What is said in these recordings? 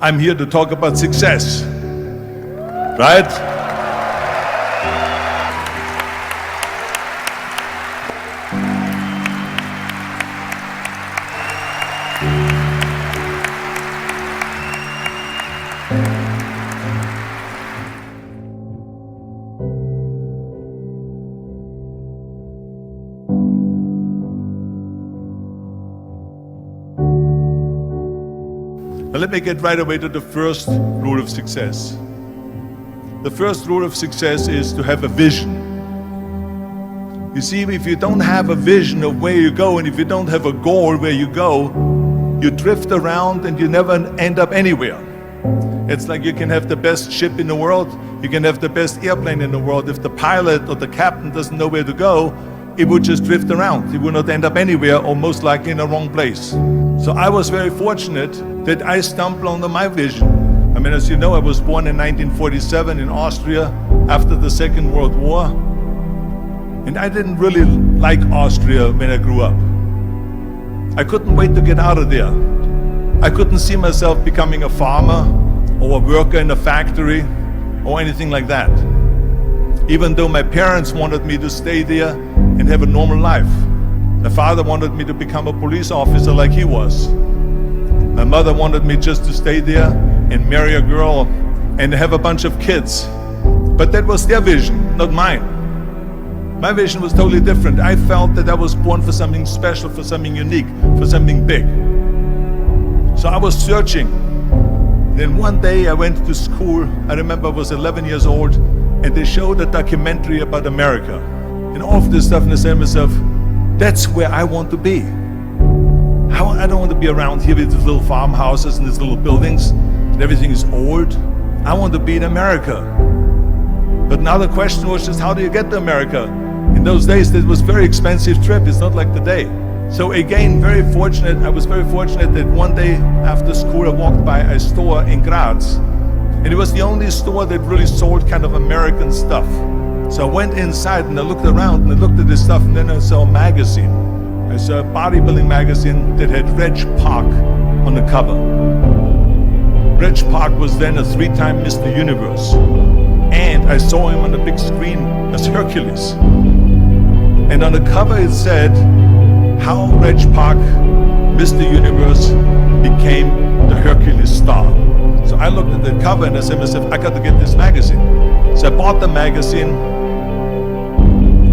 I'm here to talk about success, right? But let me get right away to the first rule of success. The first rule of success is to have a vision. You see, if you don't have a vision of where you go, and if you don't have a goal where you go, you drift around and you never end up anywhere. It's like you can have the best ship in the world, you can have the best airplane in the world. If the pilot or the captain doesn't know where to go, it would just drift around. It would not end up anywhere, or most likely in the wrong place. So I was very fortunate that I stumbled onto my vision. I mean, as you know, I was born in 1947 in Austria after the Second World War. And I didn't really like Austria when I grew up. I couldn't wait to get out of there. I couldn't see myself becoming a farmer or a worker in a factory or anything like that. Even though my parents wanted me to stay there and have a normal life. My father wanted me to become a police officer like he was. My mother wanted me just to stay there and marry a girl and have a bunch of kids. But that was their vision, not mine. My vision was totally different. I felt that I was born for something special, for something unique, for something big. So I was searching. Then one day I went to school. I remember I was 11 years old, and they showed a documentary about America. And all of this stuff, and I said to myself, that's where I want to be. I don't want to be around here with these little farmhouses and these little buildings, and everything is old. I want to be in America. But now the question was just, how do you get to America? In those days, it was a very expensive trip. It's not like today. So again, I was very fortunate that one day after school, I walked by a store in Graz. And it was the only store that really sold kind of American stuff. So I went inside and I looked around and I looked at this stuff, and then I saw a magazine. I saw a bodybuilding magazine that had Reg Park on the cover. Reg Park was then a 3-time Mr. Universe. And I saw him on the big screen as Hercules. And on the cover it said, how Reg Park, Mr. Universe, became the Hercules star. So I looked at the cover and I said to myself, I got to get this magazine. So I bought the magazine,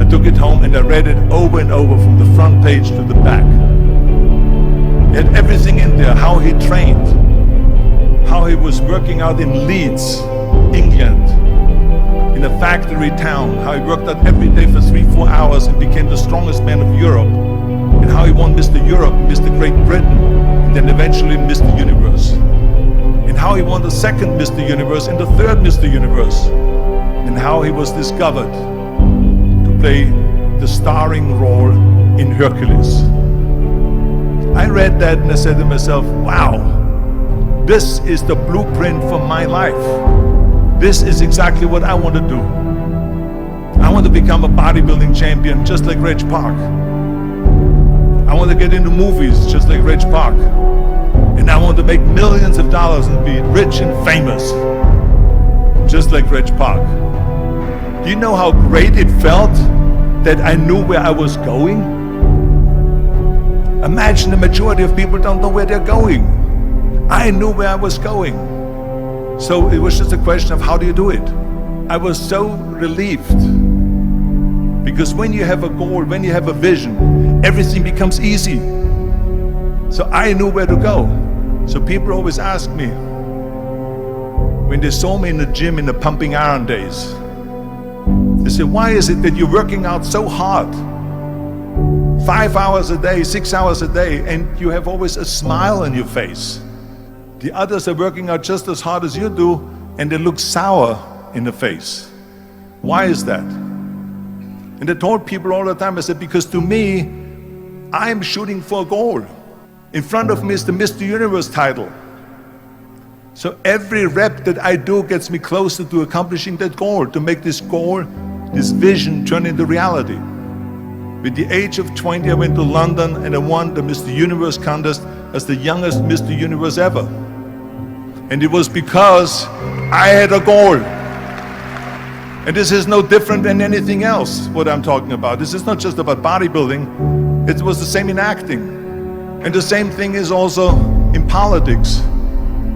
I took it home and I read it over and over from the front page to the back. It had everything in there, how he trained, how he was working out in Leeds, England, in a factory town, how he worked out every day for 3-4 hours and became the strongest man of Europe, and how he won Mr. Europe, Mr. Great Britain, and then eventually Mr. Universe. And how he won the second Mr. Universe and the third Mr. Universe, and how he was discovered to play the starring role in Hercules. I read that and I said to myself, wow, this is the blueprint for my life. This is exactly what I want to do. I want to become a bodybuilding champion just like Reg Park. I want to get into movies just like Reg Park. And I want to make millions of dollars and be rich and famous just like Reg Park. Do you know how great it felt that I knew where I was going? Imagine the majority of people don't know where they're going. I knew where I was going. So it was just a question of how do you do it? I was so relieved. Because when you have a goal, when you have a vision, everything becomes easy. So I knew where to go. So people always ask me, when they saw me in the gym in the pumping iron days, they said, why is it that you're working out so hard? 5 hours a day, 6 hours a day, and you have always a smile on your face. The others are working out just as hard as you do, and they look sour in the face. Why is that? And I told people all the time, I said, because to me, I'm shooting for a goal. In front of me is the Mr. Universe title. So every rep that I do gets me closer to accomplishing that goal, to make this goal, this vision turn into reality. With the age of 20, I went to London and I won the Mr. Universe contest as the youngest Mr. Universe ever. And it was because I had a goal. And this is no different than anything else, what I'm talking about. This is not just about bodybuilding. It was the same in acting. And the same thing is also in politics.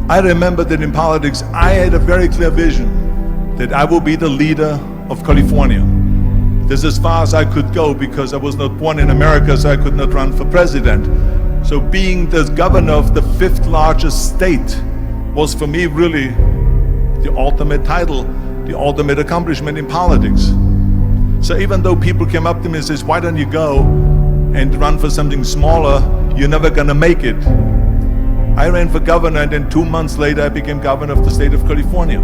I remember that in politics, I had a very clear vision that I will be the leader of California. This is as far as I could go because I was not born in America, so I could not run for president. So being the governor of the 5th largest state was for me really the ultimate title, the ultimate accomplishment in politics. So even though people came up to me and says, why don't you go and run for something smaller, you're never gonna make it. I ran for governor, and then 2 months later I became governor of the state of California.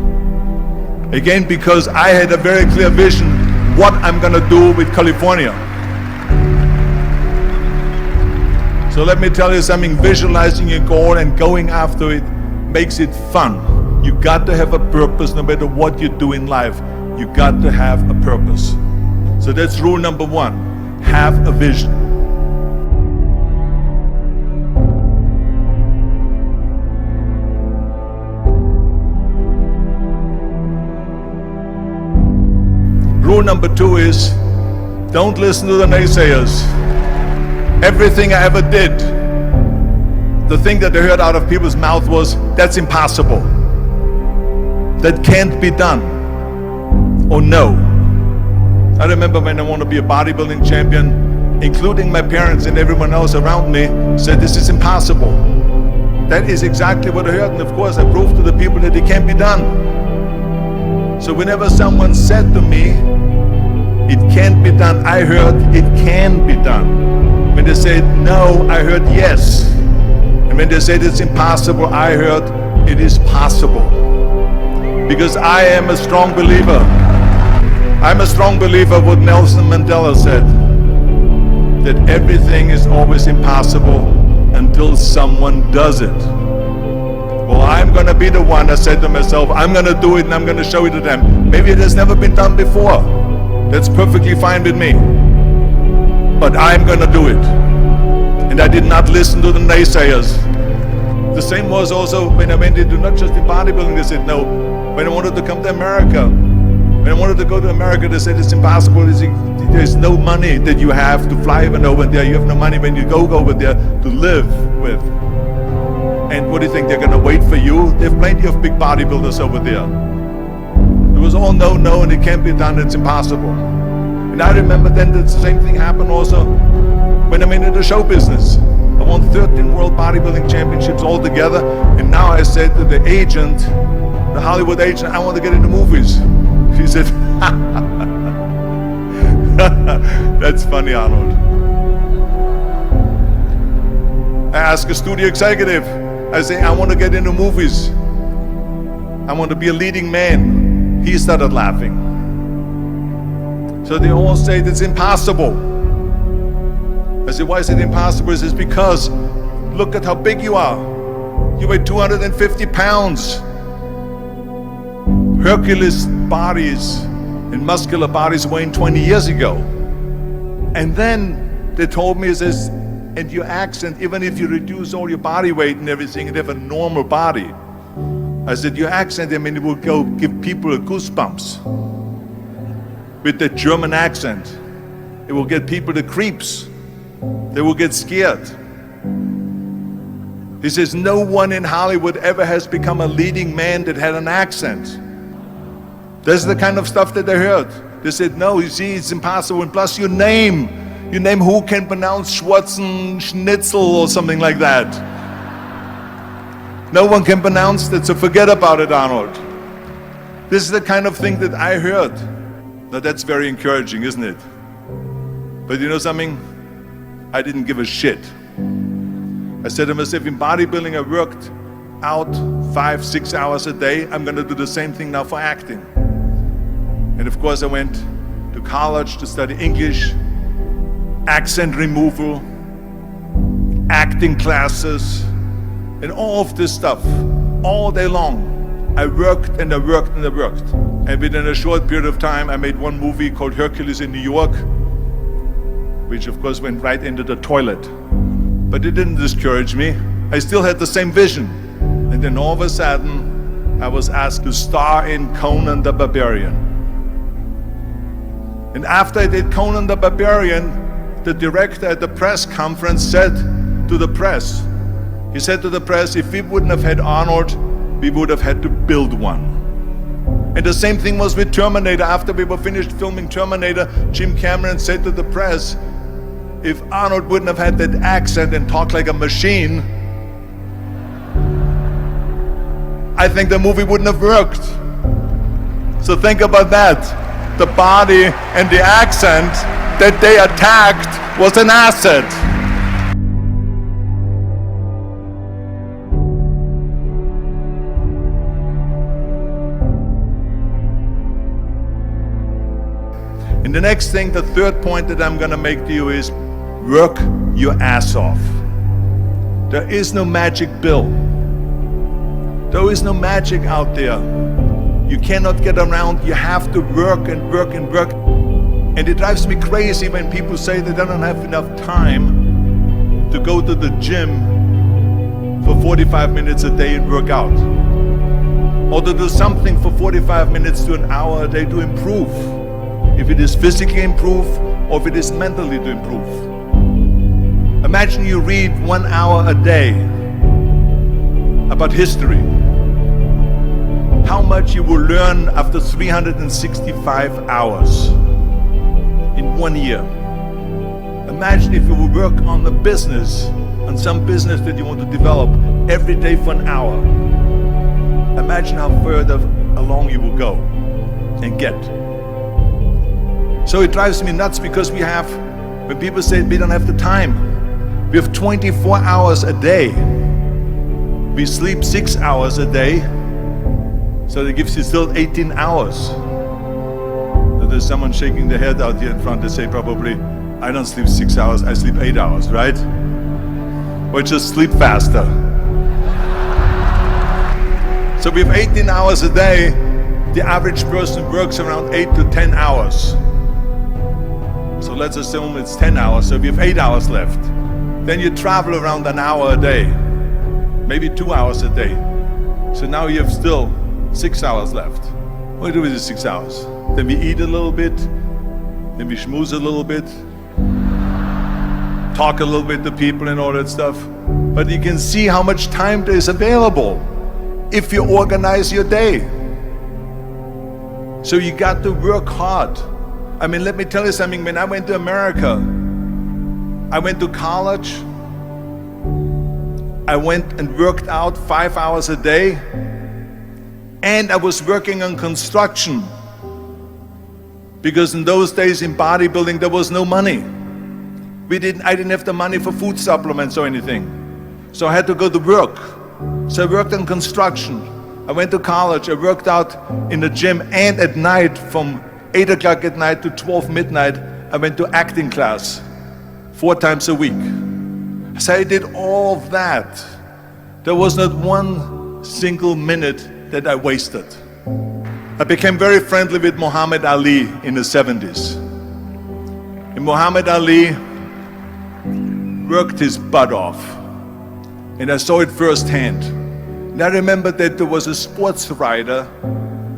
Again, because I had a very clear vision what I'm gonna do with California. So let me tell you something, visualizing a goal and going after it makes it fun. You got to have a purpose no matter what you do in life. You got to have a purpose. So that's rule number 1, have a vision. Rule number 2 is, don't listen to the naysayers. Everything I ever did, the thing that I heard out of people's mouth was, that's impossible. That can't be done. Or no. I remember when I wanted to be a bodybuilding champion, including my parents and everyone else around me, said this is impossible. That is exactly what I heard, and of course I proved to the people that it can't be done. So whenever someone said to me, it can't be done, I heard it can be done. When they said no, I heard yes. And when they said it's impossible, I heard it is possible. Because I am a strong believer. I'm a strong believer what Nelson Mandela said, that everything is always impossible until someone does it. Well, I'm gonna be the one, I said to myself, I'm gonna do it and I'm gonna show it to them. Maybe it has never been done before. That's perfectly fine with me. But I'm gonna do it. And I did not listen to the naysayers. The same was also when I went into not just in bodybuilding, they said no. When I wanted to come to America, when I wanted to go to America, they said it's impossible. There's no money that you have to fly even over there. You have no money when you go over there to live with. And what do you think, they're gonna wait for you? They have plenty of big bodybuilders over there. It was all no, and it can't be done, it's impossible. And I remember then that the same thing happened also when I'm into the show business. I won 13 World Bodybuilding Championships altogether, and now I said to the agent, the Hollywood agent, I want to get into movies. He said, that's funny, Arnold. I asked a studio executive, I say, I want to get into movies. I want to be a leading man. He started laughing. So they all say it's impossible. I said, why is it impossible? He says, because look at how big you are. You weigh 250 pounds. Hercules bodies and muscular bodies weighing 20 years ago. And then they told me, it says, and your accent, even if you reduce all your body weight and everything and have a normal body, I said, your accent, I mean, it will go give people goosebumps. With the German accent, it will get people the creeps. They will get scared. He says, no one in Hollywood ever has become a leading man that had an accent. That's the kind of stuff that they heard. They said, no, you see, it's impossible. And plus your name who can pronounce Schwarzenegger or something like that. No one can pronounce that, so forget about it, Arnold. This is the kind of thing that I heard. Now that's very encouraging, isn't it? But you know something? I didn't give a shit. I said to myself, in bodybuilding I worked out 5-6 hours a day. I'm gonna do the same thing now for acting. And of course I went to college to study English, accent removal, acting classes, and all of this stuff, all day long. I worked and I worked and I worked. And within a short period of time, I made one movie called Hercules in New York, which of course went right into the toilet. But it didn't discourage me. I still had the same vision. And then all of a sudden, I was asked to star in Conan the Barbarian. And after I did Conan the Barbarian, the director at the press conference said to the press, he said to the press, if we wouldn't have had Arnold, we would have had to build one. And the same thing was with Terminator. After we were finished filming Terminator, Jim Cameron said to the press, if Arnold wouldn't have had that accent and talked like a machine, I think the movie wouldn't have worked. So think about that. The body and the accent that they attacked was an asset. And the next thing, the third point that I'm going to make to you is work your ass off. There is no magic pill. There is no magic out there. You cannot get around. You have to work and work and work. And it drives me crazy when people say they don't have enough time to go to the gym for 45 minutes a day and work out. Or to do something for 45 minutes to an hour a day to improve. If it is physically improve or if it is mentally to improve. Imagine you read 1 hour a day about history. How much you will learn after 365 hours in 1 year. Imagine if you will work on the business, on some business that you want to develop every day for an hour. Imagine how further along you will go and get. So it drives me nuts because we have, when people say we don't have the time, we have 24 hours a day. We sleep 6 hours a day, so that gives you still 18 hours. So there's someone shaking their head out here in front. They say probably, I don't sleep 6 hours, I sleep 8 hours, right? Or just sleep faster. So we have 18 hours a day. The average person works around 8 to 10 hours. So let's assume it's 10 hours, so we have 8 hours left. Then you travel around an hour a day, maybe 2 hours a day. So now you have still 6 hours left. What do we do with the 6 hours? Then we eat a little bit, then we schmooze a little bit, talk a little bit to people and all that stuff. But you can see how much time there is available if you organize your day. So you got to work hard. I mean, let me tell you something. When I went to America, I went to college, I went and worked out 5 hours a day, and I was working on construction. Because in those days in bodybuilding, there was no money. I didn't have the money for food supplements or anything. So I had to go to work. So I worked on construction. I went to college, I worked out in the gym, and at night from 8 o'clock at night to 12 midnight, I went to acting class 4 times a week. So I did all of that. There was not one single minute that I wasted. I became very friendly with Muhammad Ali in the 70s. And Muhammad Ali worked his butt off. And I saw it firsthand. And I remember that there was a sports writer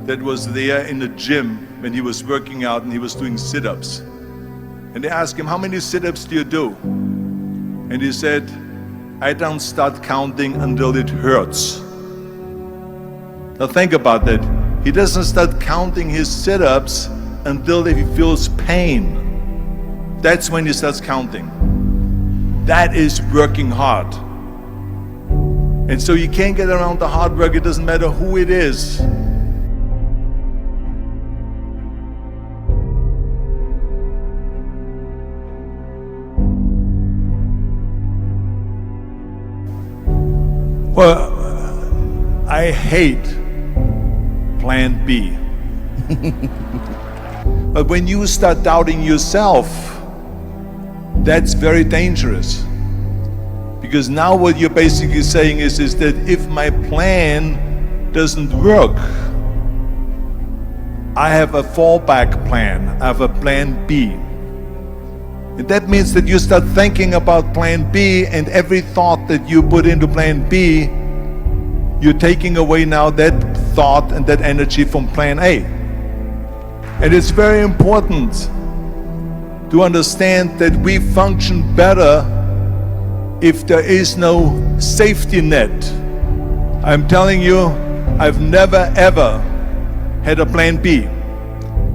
that was there in the gym when he was working out and he was doing sit-ups. And they asked him, how many sit-ups do you do? And he said, I don't start counting until it hurts. Now think about that. He doesn't start counting his sit-ups until he feels pain. That's when he starts counting. That is working hard. And so you can't get around the hard work. It doesn't matter who it is. Well, I hate plan B. But when you start doubting yourself, that's very dangerous. Because now what you're basically saying is that if my plan doesn't work, I have a fallback plan, I have a plan B. And that means that you start thinking about plan B, and every thought that you put into plan B you're taking away now that thought and that energy from plan A. And it's very important to understand that we function better if there is no safety net. I'm telling you, I've never ever had a plan B.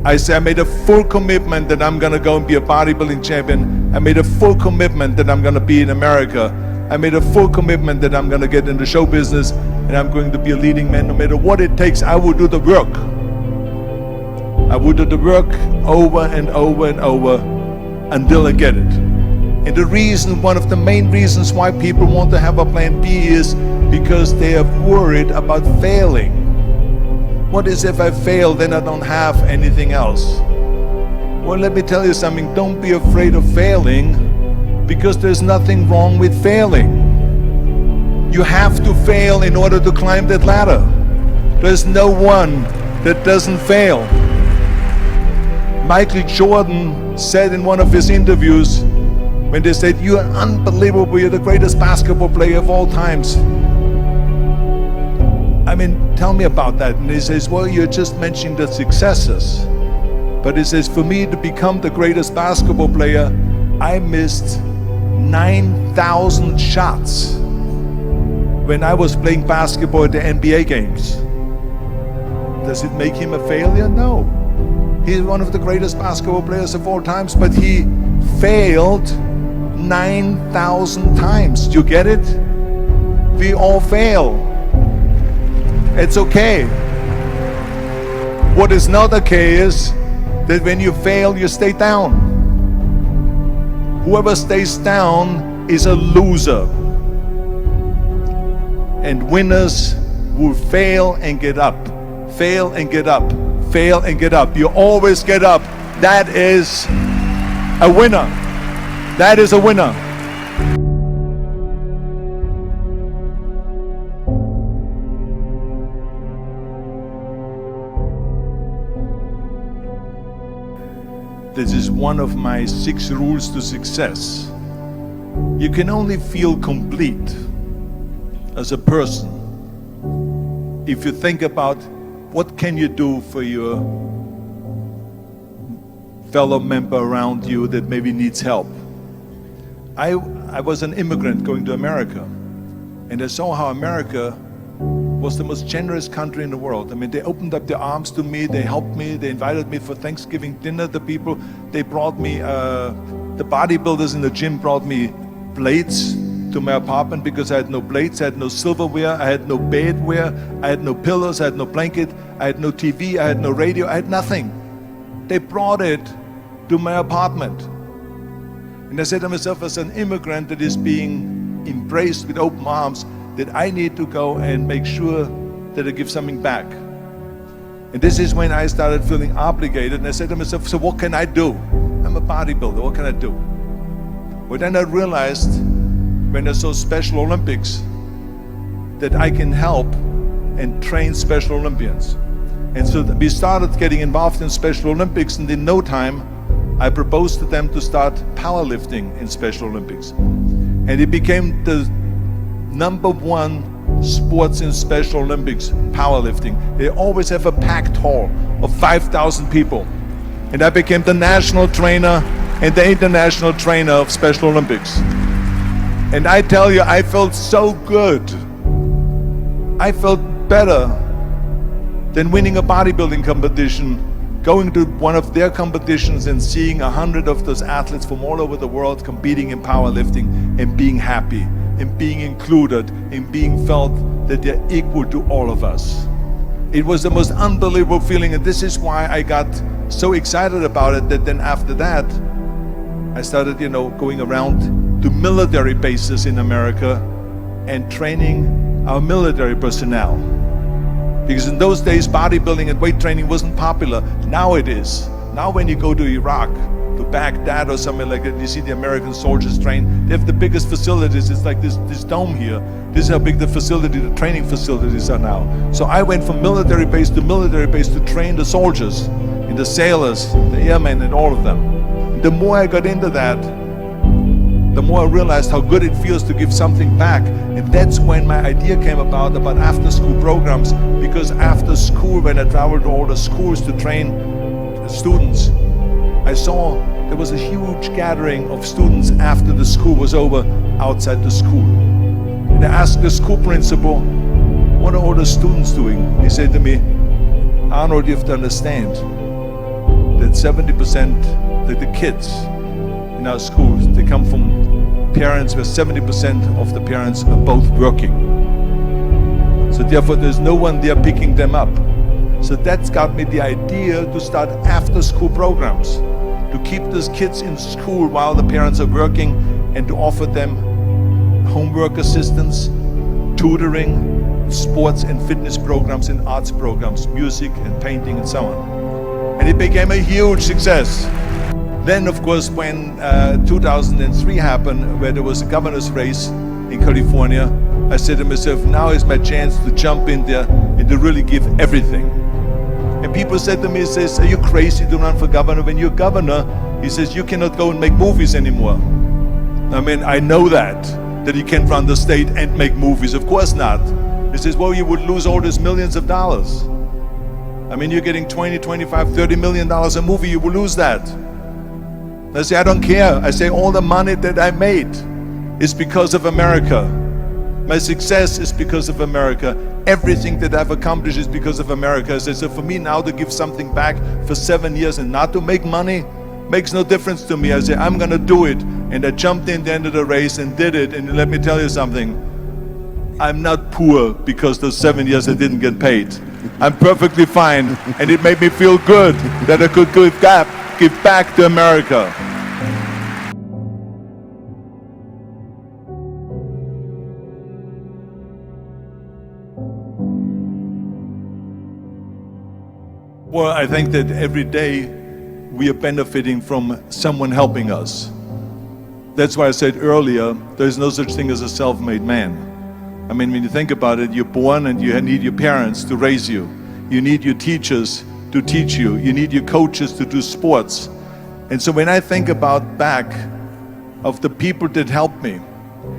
I made a full commitment that I'm gonna go and be a bodybuilding champion. I made a full commitment that I'm gonna be in America. I made a full commitment that I'm gonna get into show business and I'm going to be a leading man. No matter what it takes, I will do the work. I will do the work over and over and over until I get it. And the reason, one of the main reasons why people want to have a plan B is because they are worried about failing. What is if I fail, then I don't have anything else? Well, let me tell you something, don't be afraid of failing, because there's nothing wrong with failing. You have to fail in order to climb that ladder. There's no one that doesn't fail. Michael Jordan said in one of his interviews, when they said, "You are unbelievable, you're the greatest basketball player of all times." I mean, tell me about that. And he says, well, you're just mentioning the successes. But he says, for me to become the greatest basketball player, I missed 9,000 shots when I was playing basketball at the NBA games. Does it make him a failure? No. He's one of the greatest basketball players of all times, but he failed 9,000 times. Do you get it? We all fail. It's okay. What is not okay is that when you fail, you stay down. Whoever stays down is a loser. And winners will fail and get up. Fail and get up. Fail and get up. You always get up. That is a winner. That is a winner. This is one of my 6 rules to success. You can only feel complete as a person if you think about what can you do for your fellow member around you that maybe needs help. I was an immigrant going to America, and I saw how America was the most generous country in the world. I mean, they opened up their arms to me, they helped me, they invited me for Thanksgiving dinner. The people, they brought me, the bodybuilders in the gym brought me plates to my apartment because I had no plates, I had no silverware, I had no bedware, I had no pillows, I had no blanket, I had no TV, I had no radio, I had nothing. They brought it to my apartment. And I said to myself, as an immigrant that is being embraced with open arms, that I need to go and make sure that I give something back. And this is when I started feeling obligated, and I said to myself, so what can I do? I'm a bodybuilder, what can I do? Well, then I realized, when I saw Special Olympics, that I can help and train Special Olympians. And so we started getting involved in Special Olympics, and in no time, I proposed to them to start powerlifting in Special Olympics. And it became the #1 sports in Special Olympics, powerlifting. They always have a packed hall of 5,000 people. And I became the national trainer and the international trainer of Special Olympics. And I tell you, I felt so good. I felt better than winning a bodybuilding competition, going to one of their competitions and seeing 100 of those athletes from all over the world competing in powerlifting and being happy and being included and being felt that they're equal to all of us. It was the most unbelievable feeling, and this is why I got so excited about it that then after that I started, going around to military bases in America and training our military personnel. Because in those days, bodybuilding and weight training wasn't popular. Now it is. Now when you go to Iraq, to Baghdad or somewhere like that, you see the American soldiers train. They have the biggest facilities. It's like this dome here. This is how big the training facilities are now. So I went from military base to train the soldiers and the sailors, the airmen, and all of them. The more I got into that, the more I realized how good it feels to give something back. And that's when my idea came about after school programs, because after school, when I traveled to all the schools to train students, I saw there was a huge gathering of students after the school was over outside the school. And I asked the school principal, what are all the students doing? He said to me, Arnold, you have to understand that 70% of the kids in our schools, they come from parents where 70% of the parents are both working. So therefore there's no one there picking them up. So that's got me the idea to start after school programs, to keep those kids in school while the parents are working and to offer them homework assistance, tutoring, sports and fitness programs and arts programs, music and painting and so on. And it became a huge success. Then of course when 2003 happened, where there was a governor's race in California, I said to myself, now is my chance to jump in there and to really give everything. And people said to me, he says, are you crazy to run for governor? When you're governor, he says, you cannot go and make movies anymore. I mean, I know that you can't run the state and make movies. Of course not. He says, well, you would lose all these millions of dollars. I mean, you're getting 20, 25, $30 million a movie, you will lose that. I say, I don't care. I say, all the money that I made is because of America. My success is because of America. Everything that I've accomplished is because of America. I say, so for me now to give something back for 7 years and not to make money makes no difference to me. I say, I'm gonna do it. And I jumped in the end of the race and did it. And let me tell you something. I'm not poor because those 7 years I didn't get paid. I'm perfectly fine. And it made me feel good that I could give back to America. Well, I think that every day we are benefiting from someone helping us. That's why I said earlier, there's no such thing as a self-made man. I mean, when you think about it, you're born and you need your parents to raise you. You need your teachers to teach you. You need your coaches to do sports. And so when I think about back of the people that helped me,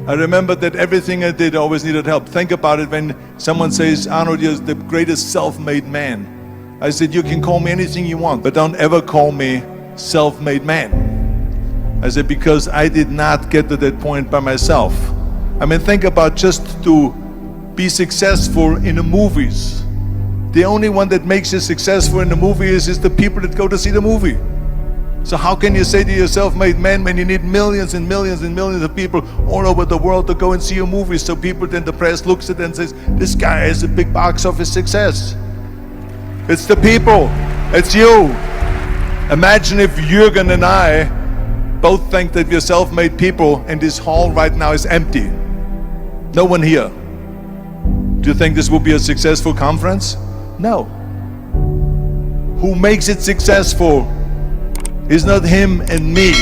I remember that everything I did always needed help. Think about it when someone says, Arnold, you're the greatest self-made man. I said, you can call me anything you want, but don't ever call me self-made man. I said, because I did not get to that point by myself. I mean, think about just to be successful in the movies. The only one that makes you successful in the movie is the people that go to see the movie. So how can you say to you're self-made man when you need millions and millions and millions of people all over the world to go and see your movie? So people, then the press looks at it and says, this guy has a big box office success. It's the people, it's you. Imagine if Jürgen and I both think that we're self-made people and this hall right now is empty. No one here. Do you think this will be a successful conference? No. Who makes it successful is not him and me.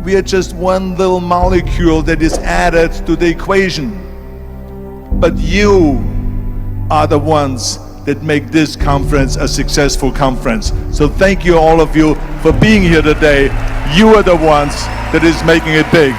We are just one little molecule that is added to the equation. But you are the ones that make this conference a successful conference. So thank you all of you for being here today. You are the ones that is making it big.